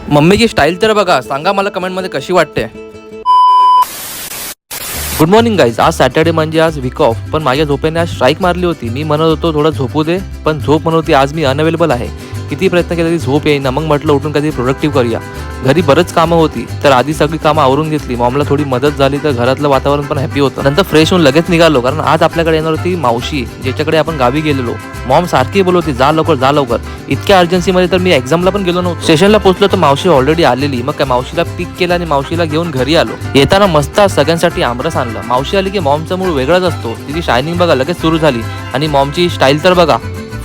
मम्मीची स्टाईल तर बघा, सांगा मला कमेंटमध्ये कशी वाटते. Good morning guys. आज सॅटर्डे म्हणजे आज वीक ऑफ, पण माझ्या झोपेने आज स्ट्राईक मारली होती. मी म्हणत होतो थोडं झोपू दे, पण झोप म्हणत होती आज मी अनअवेलेबल आहे. किती प्रयत्न केला तरी झोप येईना. मग म्हटलं उठून काहीतरी प्रोडक्टिव्ह करूया. घरी बरंच कामं होती, तर आधी सगळी कामं आवरून घेतली. मॉमला थोडी मदत झाली, तर घरातलं वातावरण पण हॅपी होतं. नंतर फ्रेश होऊन लगेच निघालो, कारण आज आपल्याकडे येणार होती मावशी, ज्याच्याकडे आपण गावी गेलेलो. मॉम सारखी बोलवती जा लवकर जा लवकर. इतक्या अर्जन्सीमध्ये तर मी एक्झामला पण गेलो नव्हतो. स्टेशनला पोहोचलो तर मावशी ऑलरेडी आलेली. मग काय मावशीला पिक केलं आणि मावशीला घेऊन घरी आलो. येताना मस्त सगळ्यांसाठी आमरस आणलं. मावशी आली की मॉमचा मूड वेगळाच असतो. तिची शायनिंग बघा लगेच सुरू झाली. आणि मॉमची स्टाईल तर बघा,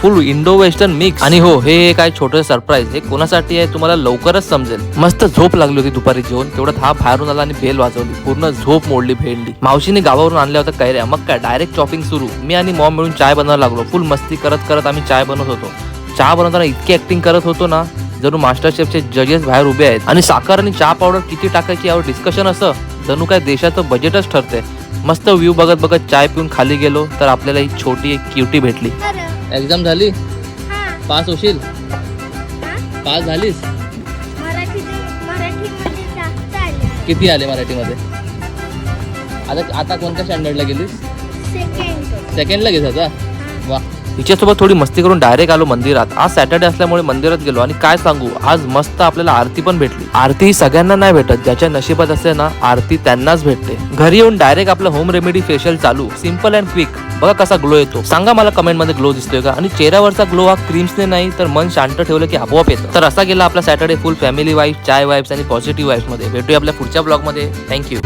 फुल इंडो वेस्टर्न मिक्स. आणि हो, हे काय छोटं सरप्राईज, हे कोणासाठी आहे तुम्हाला लवकरच समजेल. मस्त झोप लागली होती दुपारी जेवण, तेवढं हा बाहेरून आला आणि बेल वाजवली. पूर्ण झोप मोडली भेंडली. मावशीने गावावरून आणल्या होत्या कैऱ्या. मग काय डायरेक्ट चॉपिंग सुरू. मी आणि मॉम मिळून चाय बनवायला लागलो. फुल मस्ती करत करत आम्ही चाय बनवत होतो. चहा बनवताना इतकी ऍक्टिंग करत होतो ना, जणू मास्टर शेफचे जजेस बाहेर उभे आहेत. आणि साखर आणि चहा पावडर किती टाकायची यावर डिस्कशन असं, जणू काय देशाचं बजेटच ठरते. मस्त व्ह्यू बघत बघत चाय पिऊन खाली गेलो, तर आपल्याला एक छोटी एक क्युटी भेटली. एक्झाम झाली, पास होशील, पास झालीस. किती आले मराठीमध्ये? आता कोणत्या स्टँडर्डला गेलीस? सेकंडला गेलीस आता. वा. हिच्यासोबत थोडी मस्ती करून डायरेक्ट आलो मंदिरात. आज सॅटर्डे असल्यामुळे मंदिरात गेलो आणि काय सांगू, आज मस्त आपल्याला आरती पण भेटली. आरती ही सगळ्यांना नाही भेटत, ज्याच्या नशिबात असते ना आरती त्यांनाच भेटते. घरी येऊन डायरेक्ट आपलं होम रेमेडी फेशियल चालू. Simple and quick. बघा कसा ग्लो येतो. सांगा मला कमेंट मध्ये ग्लो दिसतोय का? आणि चेहऱ्यावरचा ग्लो हा क्रीम्सने नाही तर मन शांत ठेवलं की आपोआप येतं. तर असा गेला आपला सॅटर्डे फुल फॅमिली वाईफ, चाय वाईब्स आणि पॉझिटिव्ह वाईब्स मध्ये. भेटूया आपल्या पुढच्या ब्लॉग मध्ये. थँक्यू.